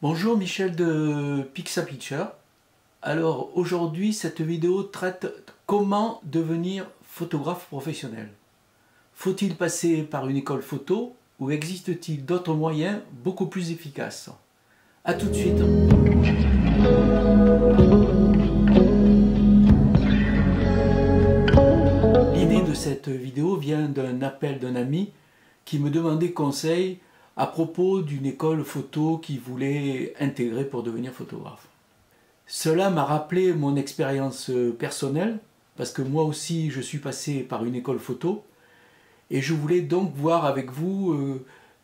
Bonjour, Michel de Pixapicture. Alors aujourd'hui cette vidéo traite comment devenir photographe professionnel. Faut-il passer par une école photo ou existe-t-il d'autres moyens beaucoup plus efficaces? A tout de suite. L'idée de cette vidéo vient d'un appel d'un ami qui me demandait conseil à propos d'une école photo qu'il voulait intégrer pour devenir photographe. Cela m'a rappelé mon expérience personnelle, parce que moi aussi je suis passé par une école photo, et je voulais donc voir avec vous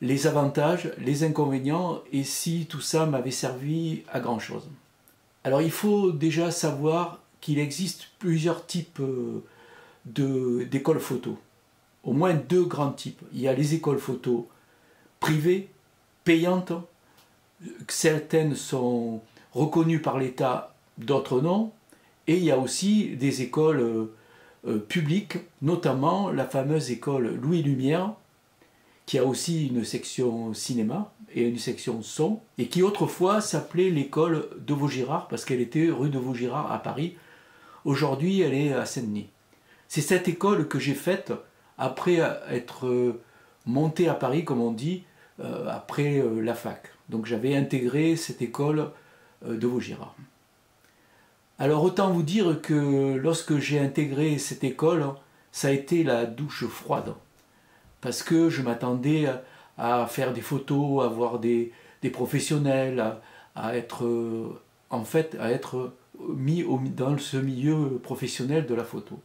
les avantages, les inconvénients, et si tout ça m'avait servi à grand chose. Alors il faut déjà savoir qu'il existe plusieurs types d'écoles photo, au moins deux grands types. Il y a les écoles photo privées, payantes, certaines sont reconnues par l'État, d'autres non, et il y a aussi des écoles publiques, notamment la fameuse école Louis Lumière, qui a aussi une section cinéma et une section son, et qui autrefois s'appelait l'école de Vaugirard, parce qu'elle était rue de Vaugirard à Paris. Aujourd'hui, elle est à Saint-Denis. C'est cette école que j'ai faite après être monté à Paris, comme on dit, après la fac. Donc j'avais intégré cette école de Vaugirard. Alors autant vous dire que lorsque j'ai intégré cette école, ça a été la douche froide. Parce que je m'attendais à faire des photos, à voir des professionnels, à être mis dans ce milieu professionnel de la photo.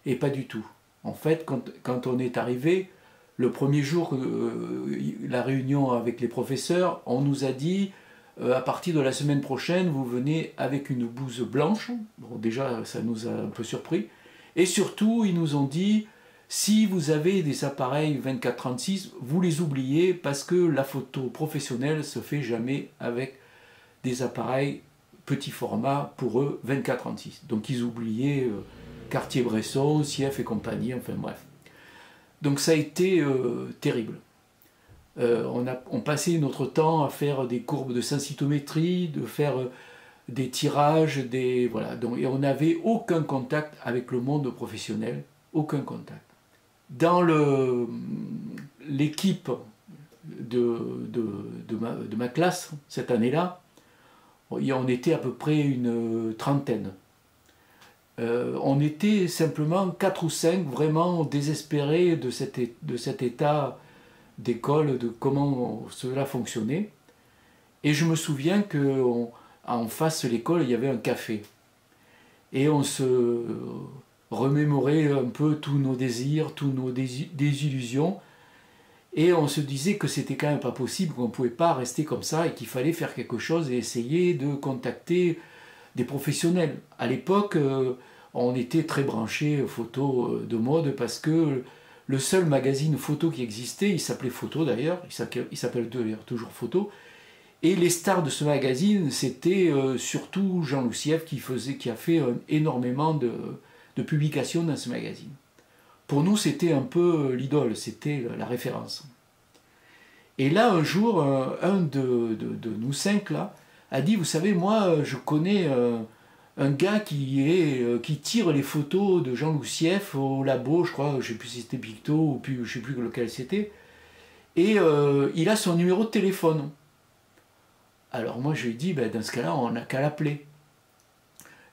Et pas du tout. En fait, quand on est arrivé, le premier jour, la réunion avec les professeurs, on nous a dit à partir de la semaine prochaine, vous venez avec une blouse blanche. Bon, déjà, ça nous a un peu surpris. Et surtout, ils nous ont dit, si vous avez des appareils 24-36, vous les oubliez parce que la photo professionnelle se fait jamais avec des appareils petit format pour eux 24-36. Donc ils oubliaient Cartier-Bresson, Sieff et compagnie, enfin bref. Donc ça a été terrible. On passait notre temps à faire des courbes de sensitométrie, de faire des tirages, voilà. Donc, et on n'avait aucun contact avec le monde professionnel, aucun contact. Dans l'équipe de ma classe, cette année-là, on était à peu près une trentaine. On était simplement 4 ou 5 vraiment désespérés de cet état d'école, de comment cela fonctionnait. Et je me souviens qu'en face de l'école, il y avait un café. Et on se remémorait un peu tous nos désirs, tous nos désillusions. Et on se disait que c'était quand même pas possible, qu'on ne pouvait pas rester comme ça et qu'il fallait faire quelque chose et essayer de contacter des professionnels. À l'époque, on était très branchés photo de mode parce que le seul magazine photo qui existait, il s'appelait Photo d'ailleurs, il s'appelle d'ailleurs toujours Photo, et les stars de ce magazine, c'était surtout Jean Loussieff qui a fait énormément de publications dans ce magazine. Pour nous, c'était un peu l'idole, c'était la référence. Et là, un jour, un de nous 5 là, a dit, vous savez, moi, je connais un gars qui tire les photos de Jean Loussieff au labo, je crois, je ne sais plus si c'était Picto ou puis, je ne sais plus lequel c'était, et il a son numéro de téléphone. Alors moi, je lui ai dit, ben, dans ce cas-là, on n'a qu'à l'appeler.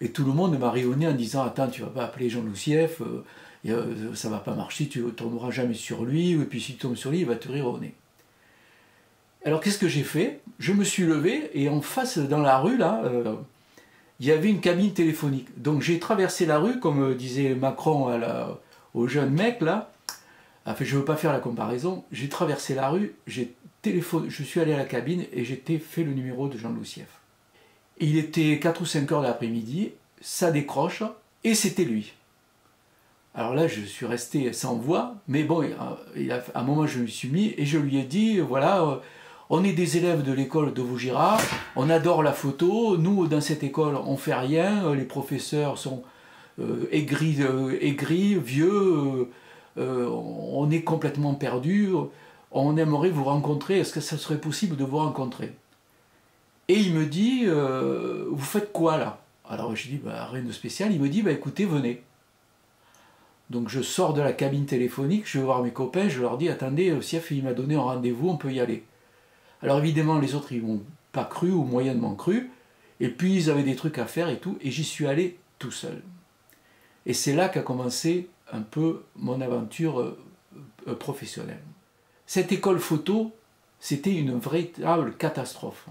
Et tout le monde m'a rayonné en disant, attends, tu ne vas pas appeler Jean Loussieff, ça ne va pas marcher, tu ne tomberas jamais sur lui, et puis si tu tombes sur lui, il va te rire au nez. Alors qu'est-ce que j'ai fait? Je me suis levé et en face, dans la rue, là, il y avait une cabine téléphonique. Donc j'ai traversé la rue, comme disait Macron au jeune mec, là. Enfin, je ne veux pas faire la comparaison. J'ai traversé la rue, je suis allé à la cabine et j'ai fait le numéro de Jean Loussieff. Il était 4 ou 5 heures de l'après-midi, ça décroche, et c'était lui. Alors là, je suis resté sans voix, mais bon, à un moment, je me suis mis et je lui ai dit, voilà, on est des élèves de l'école de Vaugirard, on adore la photo, nous, dans cette école, on fait rien, les professeurs sont aigris, vieux, on est complètement perdus, on aimerait vous rencontrer, est-ce que ça serait possible de vous rencontrer? Et il me dit, vous faites quoi là? Alors je dis, bah, rien de spécial. Il me dit, bah, écoutez, venez. Donc je sors de la cabine téléphonique, je vais voir mes copains, je leur dis, attendez, Sief, il m'a donné un rendez-vous, on peut y aller. Alors évidemment, les autres, ils m'ont pas cru ou moyennement cru. Et puis ils avaient des trucs à faire et tout. Et j'y suis allé tout seul. Et c'est là qu'a commencé un peu mon aventure professionnelle. Cette école photo, c'était une véritable catastrophe.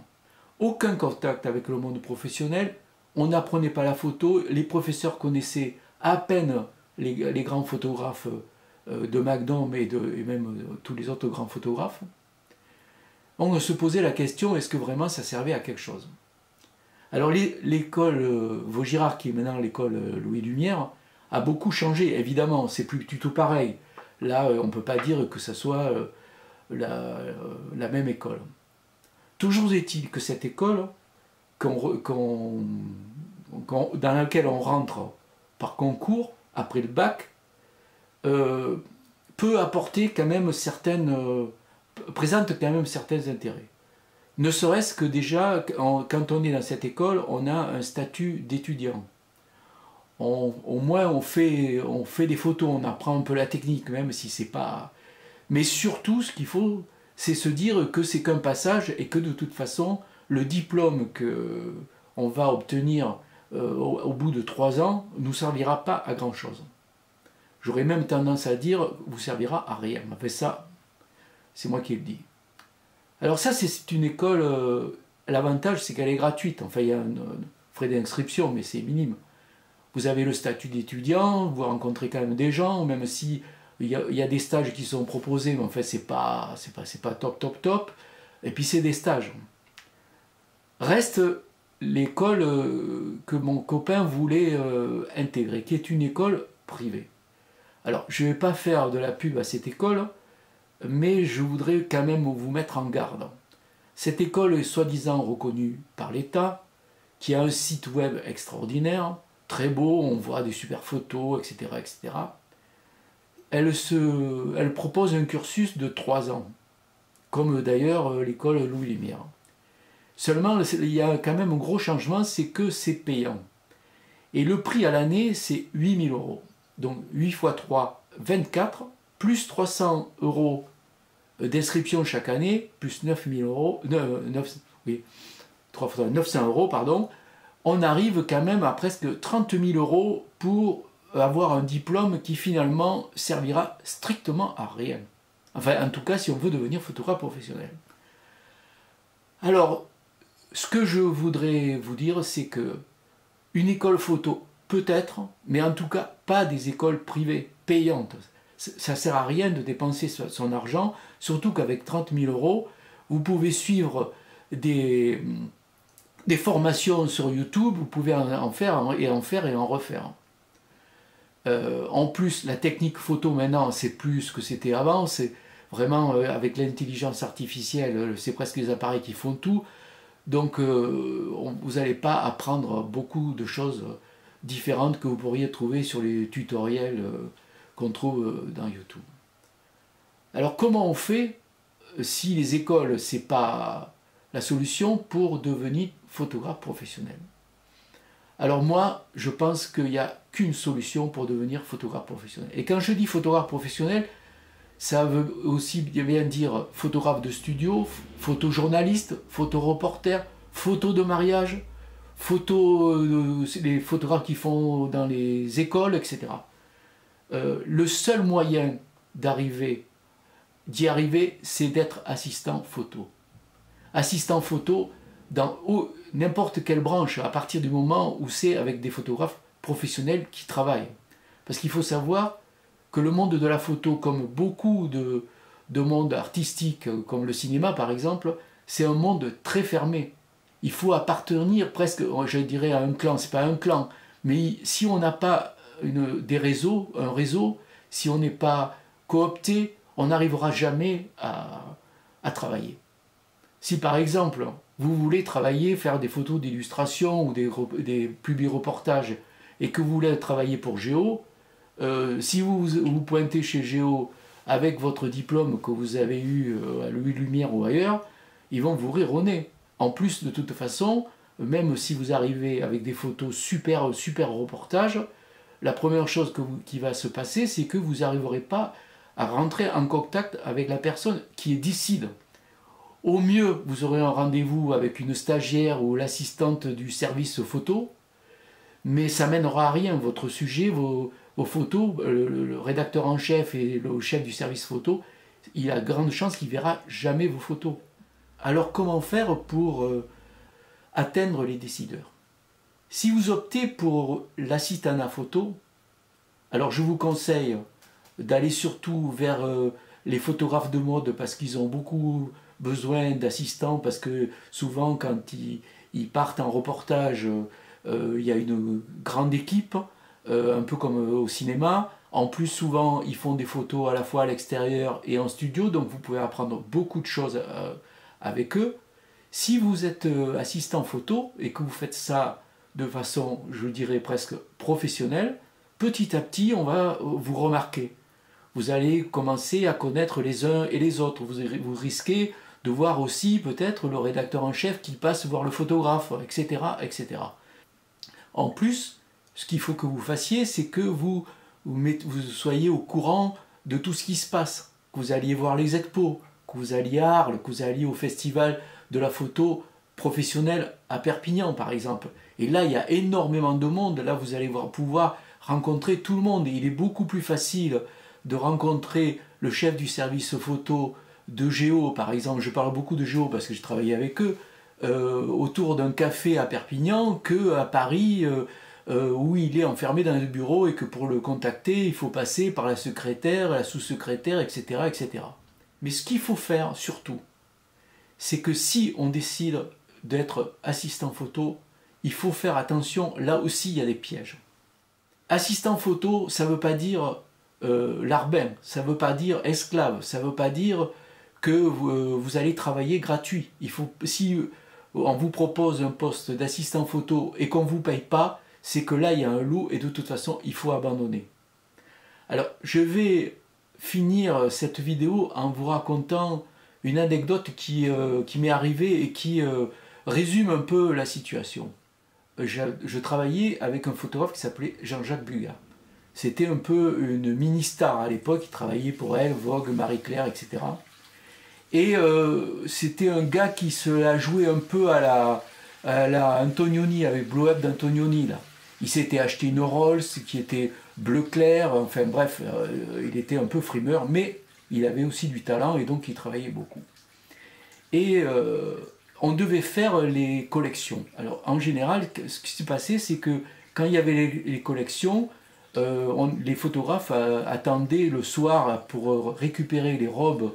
Aucun contact avec le monde professionnel, on n'apprenait pas la photo, les professeurs connaissaient à peine les grands photographes de Magnum et même tous les autres grands photographes. On se posait la question, est-ce que vraiment ça servait à quelque chose? Alors l'école Vaugirard, qui est maintenant l'école Louis Lumière, a beaucoup changé, évidemment, c'est plus du tout pareil. Là, on ne peut pas dire que ce soit la même école. Toujours est-il que cette école, dans laquelle on rentre par concours, après le bac, peut apporter quand même présente quand même certains intérêts. Ne serait-ce que déjà, quand on est dans cette école, on a un statut d'étudiant. Au moins, on fait des photos, on apprend un peu la technique, même si c'est pas... Mais surtout, ce qu'il faut, c'est se dire que c'est qu'un passage et que de toute façon, le diplôme qu'on va obtenir au bout de 3 ans ne nous servira pas à grand-chose. J'aurais même tendance à dire, vous servira à rien. Enfin ça, c'est moi qui le dis. Alors ça, c'est une école, l'avantage c'est qu'elle est gratuite. Enfin, il y a un frais d'inscription, mais c'est minime. Vous avez le statut d'étudiant, vous rencontrez quand même des gens, même si il y a des stages qui sont proposés, mais en fait, c'est pas top. Et puis, c'est des stages. Reste l'école que mon copain voulait intégrer, qui est une école privée. Alors, je ne vais pas faire de la pub à cette école, mais je voudrais quand même vous mettre en garde. Cette école est soi-disant reconnue par l'État, qui a un site web extraordinaire, très beau, on voit des super photos, etc. etc. Elle propose un cursus de 3 ans, comme d'ailleurs l'école Louis Lumière. Seulement, il y a quand même un gros changement, c'est que c'est payant. Et le prix à l'année, c'est 8 000 €. Donc 8 x 3, 24, plus 300 € d'inscription chaque année, plus 9 000 €, 900 €, pardon, on arrive quand même à presque 30 000 € pour avoir un diplôme qui finalement servira strictement à rien. Enfin, en tout cas, si on veut devenir photographe professionnel. Alors, ce que je voudrais vous dire, c'est que une école photo, peut-être, mais en tout cas, pas des écoles privées payantes. Ça ne sert à rien de dépenser son argent, surtout qu'avec 30 000 €, vous pouvez suivre des formations sur YouTube, vous pouvez en faire et en refaire. En plus, la technique photo maintenant, c'est plus ce que c'était avant, c'est vraiment avec l'intelligence artificielle, c'est presque les appareils qui font tout. Donc vous n'allez pas apprendre beaucoup de choses différentes que vous pourriez trouver sur les tutoriels qu'on trouve dans YouTube. Alors comment on fait si les écoles, c'est pas la solution pour devenir photographe professionnel? Alors moi, je pense qu'il n'y a qu'une solution pour devenir photographe professionnel. Et quand je dis photographe professionnel, ça veut aussi bien dire photographe de studio, photojournaliste, photoreporter, photo de mariage, les photographes qui font dans les écoles, etc. Le seul moyen d'y arriver, c'est d'être assistant photo. Assistant photo dans n'importe quelle branche, à partir du moment où c'est avec des photographes professionnels qui travaillent. Parce qu'il faut savoir que le monde de la photo, comme beaucoup de monde artistique, comme le cinéma par exemple, c'est un monde très fermé. Il faut appartenir presque, je dirais, à un clan. C'est pas un clan, mais si on n'a pas un réseau, si on n'est pas coopté, on n'arrivera jamais à travailler. Si par exemple, vous voulez travailler, faire des photos d'illustration ou des publi-reportages et que vous voulez travailler pour Géo, si vous pointez chez Géo avec votre diplôme que vous avez eu à Louis Lumière ou ailleurs, ils vont vous rire au nez. En plus, de toute façon, même si vous arrivez avec des photos super reportages, la première chose qui va se passer, c'est que vous n'arriverez pas à rentrer en contact avec la personne qui est décide. Au mieux, vous aurez un rendez-vous avec une stagiaire ou l'assistante du service photo, mais ça mènera à rien. Votre sujet, vos photos, le rédacteur en chef et le chef du service photo, il a grande chance qu'il ne verra jamais vos photos. Alors comment faire pour atteindre les décideurs? Si vous optez pour l'assistanat photo, alors je vous conseille d'aller surtout vers les photographes de mode parce qu'ils ont beaucoup besoin d'assistants, parce que souvent quand ils partent en reportage, il y a une grande équipe, un peu comme au cinéma. En plus, souvent, ils font des photos à la fois à l'extérieur et en studio, donc vous pouvez apprendre beaucoup de choses avec eux. Si vous êtes assistant photo et que vous faites ça de façon, je dirais, presque professionnelle, petit à petit, on va vous remarquer. Vous allez commencer à connaître les uns et les autres. Vous risquez de voir aussi peut-être le rédacteur en chef qui passe voir le photographe, etc., etc. En plus, ce qu'il faut que vous fassiez, c'est que vous soyez au courant de tout ce qui se passe, que vous alliez voir les expos, que vous alliez à Arles, que vous alliez au festival de la photo professionnelle à Perpignan par exemple. Et là, il y a énormément de monde, là vous allez pouvoir rencontrer tout le monde. Et il est beaucoup plus facile de rencontrer le chef du service photo de Géo, par exemple, je parle beaucoup de Géo parce que j'ai travaillé avec eux, autour d'un café à Perpignan qu'à Paris, où il est enfermé dans le bureau et que pour le contacter, il faut passer par la secrétaire, la sous-secrétaire, etc., etc. Mais ce qu'il faut faire surtout, c'est que si on décide d'être assistant photo, il faut faire attention, là aussi il y a des pièges. Assistant photo, ça ne veut pas dire larbin, ça ne veut pas dire esclave, ça ne veut pas dire que vous allez travailler gratuit. Si on vous propose un poste d'assistant photo et qu'on ne vous paye pas, c'est que là il y a un loup et de toute façon il faut abandonner. Alors je vais finir cette vidéo en vous racontant une anecdote qui m'est arrivée et qui résume un peu la situation. Je travaillais avec un photographe qui s'appelait Jean-Jacques Bugat. C'était un peu une mini-star à l'époque, il travaillait pour Elle, Vogue, Marie-Claire, etc. Et c'était un gars qui se la jouait un peu à la Antonioni, avec Blow Up d'Antonioni. Il s'était acheté une Rolls qui était bleu clair, enfin bref, il était un peu frimeur, mais il avait aussi du talent et donc il travaillait beaucoup. Et on devait faire les collections. Alors en général, ce qui s'est passé, c'est que quand il y avait les collections, les photographes attendaient le soir pour récupérer les robes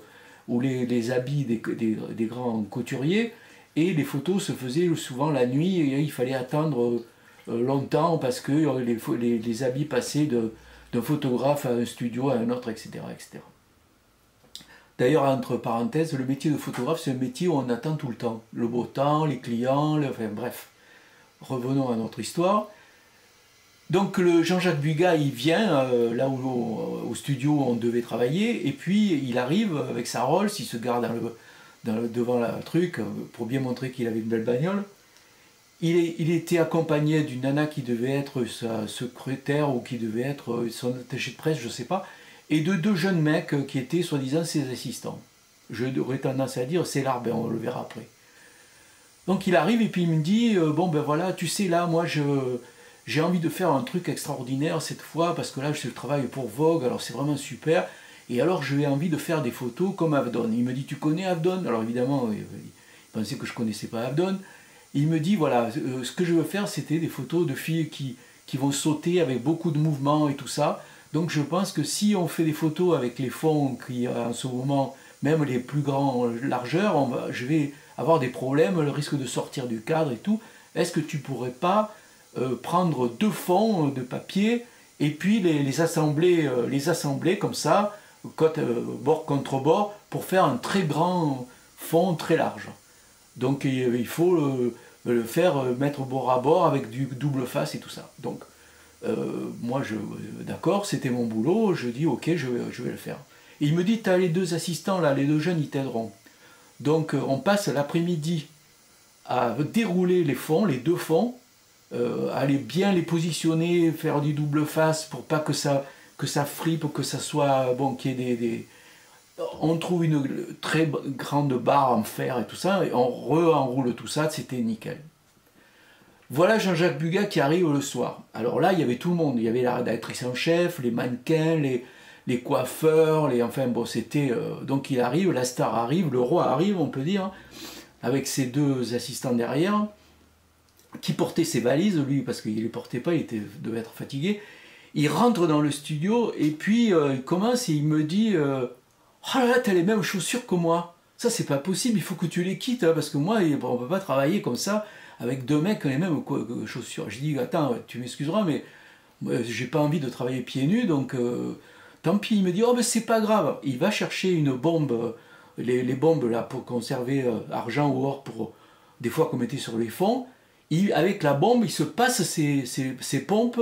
ou les habits des grands couturiers, et les photos se faisaient souvent la nuit, et il fallait attendre longtemps parce que les habits passaient d'un photographe à un studio à un autre, etc. etc. D'ailleurs, entre parenthèses, le métier de photographe, c'est un métier où on attend tout le temps. Le beau temps, les clients, enfin bref. Revenons à notre histoire. Donc le Jean-Jacques Bugat, il vient là au studio où on devait travailler, et puis il arrive avec sa Rolls, il se garde devant le truc pour bien montrer qu'il avait une belle bagnole. Il était accompagné d'une nana qui devait être sa secrétaire ou qui devait être son attaché de presse, je ne sais pas, et de deux jeunes mecs qui étaient soi-disant ses assistants. J'aurais tendance à dire c'est larbin, on le verra après. Donc il arrive et puis il me dit bon ben voilà, tu sais là, moi j'ai envie de faire un truc extraordinaire cette fois parce que là je travaille pour Vogue, alors c'est vraiment super, et alors j'ai envie de faire des photos comme Avdon. Il me dit tu connais Avdon? Alors évidemment il pensait que je ne connaissais pas Avdon. Il me dit voilà, ce que je veux faire c'était des photos de filles qui vont sauter avec beaucoup de mouvements et tout ça. Donc je pense que si on fait des photos avec les fonds qui en ce moment, même les plus grands largeurs, je vais avoir des problèmes, le risque de sortir du cadre et tout. Est-ce que tu pourrais pas prendre deux fonds de papier et puis les assembler comme ça, bord contre bord, pour faire un très grand fond très large. Donc il faut le faire mettre bord à bord avec du double face et tout ça. Donc moi, d'accord, c'était mon boulot, je dis ok, je vais le faire. Et il me dit, tu as les deux assistants là, les deux jeunes, ils t'aideront. Donc on passe l'après-midi à dérouler les fonds, les deux fonds, aller bien les positionner, faire du double face pour pas que ça fripe, que ça soit, bon, qu'il y ait on trouve une très grande barre en fer et tout ça, et on re-enroule tout ça, c'était nickel. Voilà Jean-Jacques Bugat qui arrive le soir. Alors là, il y avait tout le monde. Il y avait la rédactrice en chef, les mannequins, les coiffeurs, enfin bon, c'était... donc il arrive, la star arrive, le roi arrive, on peut dire, avec ses deux assistants derrière, qui portaient ses valises, lui, parce qu'il ne les portait pas, il devait être fatigué. Il rentre dans le studio, et puis il commence et il me dit oh là là, t'as les mêmes chaussures que moi. Ça, c'est pas possible, il faut que tu les quittes, hein, parce que moi, on ne peut pas travailler comme ça, avec deux mecs qui ont les mêmes chaussures. Je dis, attends, tu m'excuseras, mais j'ai pas envie de travailler pieds nus, donc tant pis. Il me dit, oh, mais c'est pas grave. Il va chercher une bombe, les bombes là, pour conserver argent ou or, pour des fois qu'on mettait sur les fonds. Avec la bombe, il se passe ses pompes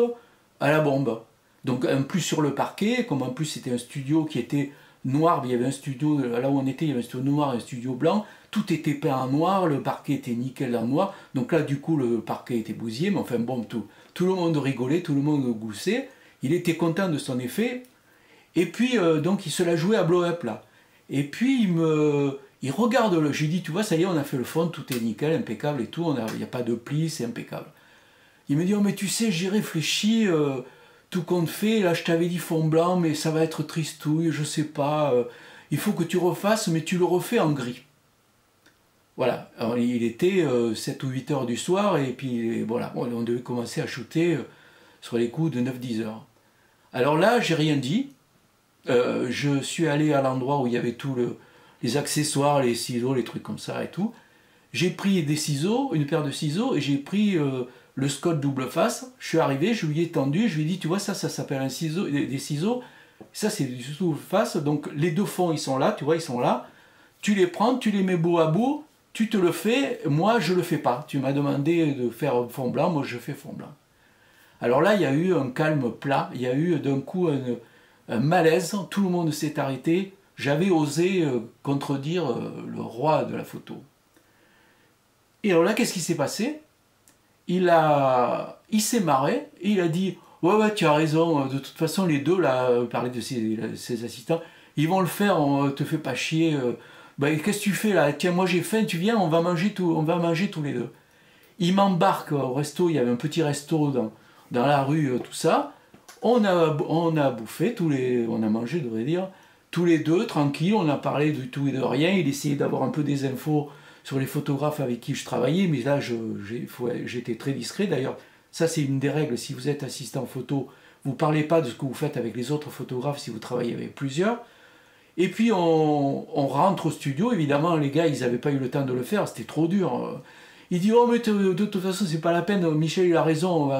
à la bombe. Donc, en plus sur le parquet, comme en plus c'était un studio qui était noir, il y avait un studio, là où on était, il y avait un studio noir et un studio blanc. Tout était peint en noir, le parquet était nickel en noir, donc là du coup le parquet était bousillé, mais enfin bon, tout le monde rigolait, tout le monde goussait, il était content de son effet, et puis donc il se la jouait à blow-up là. Et puis il regarde, j'ai dit, tu vois, ça y est, on a fait le fond, tout est nickel, impeccable et tout, il n'y a pas de plis, c'est impeccable. Il me dit, oh mais tu sais, j'y réfléchis, tout compte fait, là je t'avais dit fond blanc, mais ça va être tristouille, je sais pas, il faut que tu refasses, mais tu le refais en gris. Voilà, alors, il était 7 ou 8 heures du soir, et puis voilà, on devait commencer à shooter sur les coups de 9-10 heures. Alors là, j'ai rien dit, je suis allé à l'endroit où il y avait tous les accessoires, les ciseaux, les trucs comme ça et tout. J'ai pris des ciseaux, une paire de ciseaux, et j'ai pris le Scott double face. Je suis arrivé, je lui ai tendu, je lui ai dit, tu vois, ça s'appelle un ciseau, des ciseaux, ça c'est du double face, donc les deux fonds, ils sont là, tu vois, ils sont là. Tu les prends, tu les mets bout à bout, tu te le fais, moi je le fais pas. Tu m'as demandé de faire fond blanc, moi je fais fond blanc. Alors là, il y a eu un calme plat, il y a eu d'un coup un malaise, tout le monde s'est arrêté. J'avais osé contredire le roi de la photo. Et alors là, qu'est-ce qui s'est passé? Il s'est marré, et il a dit, ouais, tu as raison, de toute façon, les deux, là, parler de ses assistants, ils vont le faire, on te fait pas chier. Qu'est-ce que tu fais là? Tiens, moi j'ai faim, tu viens, on va manger tous les deux. Il m'embarque au resto, il y avait un petit resto dans la rue, tout ça. On a bouffé, on a mangé, je devrais dire, tous les deux, tranquille, on a parlé de tout et de rien. Il essayait d'avoir un peu des infos sur les photographes avec qui je travaillais, mais là j'étais très discret. D'ailleurs, ça c'est une des règles, si vous êtes assistant photo, vous ne parlez pas de ce que vous faites avec les autres photographes si vous travaillez avec plusieurs. Et puis on rentre au studio, évidemment les gars ils n'avaient pas eu le temps de le faire, c'était trop dur. Il dit, oh mais de toute façon c'est pas la peine, Michel il a raison,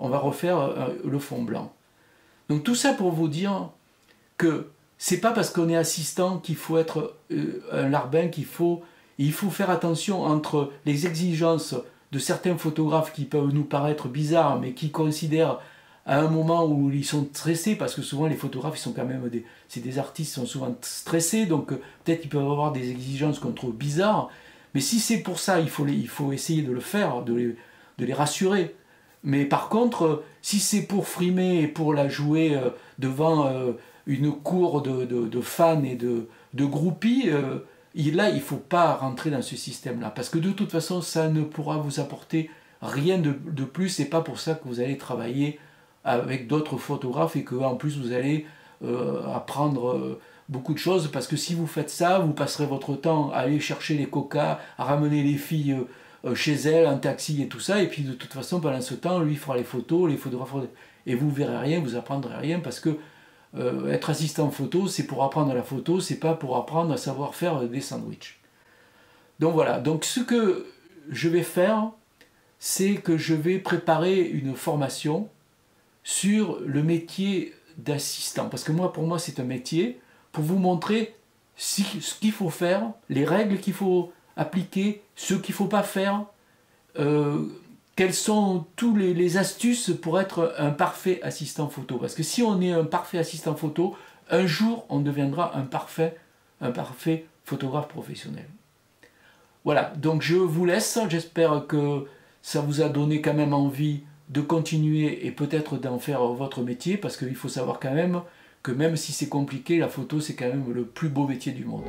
on va refaire le fond blanc. Donc tout ça pour vous dire que c'est pas parce qu'on est assistant qu'il faut être un larbin, il faut faire attention entre les exigences de certains photographes qui peuvent nous paraître bizarres, mais qui considèrent à un moment où ils sont stressés, parce que souvent les photographes, ils sont quand même c'est des artistes, ils sont souvent stressés, donc peut-être qu'ils peuvent avoir des exigences qu'on trouve bizarres, mais si c'est pour ça, il faut essayer de le faire, de les rassurer. Mais par contre, si c'est pour frimer et pour la jouer devant une cour de fans et de groupies, là, il ne faut pas rentrer dans ce système-là. Parce que de toute façon, ça ne pourra vous apporter rien de plus. C'est pas pour ça que vous allez travailler avec d'autres photographes et qu'en plus, vous allez apprendre beaucoup de choses. Parce que si vous faites ça, vous passerez votre temps à aller chercher les coca, à ramener les filles chez elles, en taxi et tout ça. Et puis de toute façon, pendant ce temps, lui fera les photos, les photographes... Et vous verrez rien, vous apprendrez rien parce que être assistant photo, c'est pour apprendre la photo, c'est pas pour apprendre à savoir faire des sandwichs. Donc voilà, donc ce que je vais faire, c'est que je vais préparer une formation sur le métier d'assistant. Parce que pour moi, c'est un métier pour vous montrer ce qu'il faut faire, les règles qu'il faut appliquer, ce qu'il ne faut pas faire, quelles sont toutes les astuces pour être un parfait assistant photo. Parce que si on est un parfait assistant photo, un jour on deviendra un parfait photographe professionnel. Voilà, donc je vous laisse, j'espère que ça vous a donné quand même envie de continuer et peut-être d'en faire votre métier, parce qu'il faut savoir quand même que même si c'est compliqué, la photo c'est quand même le plus beau métier du monde.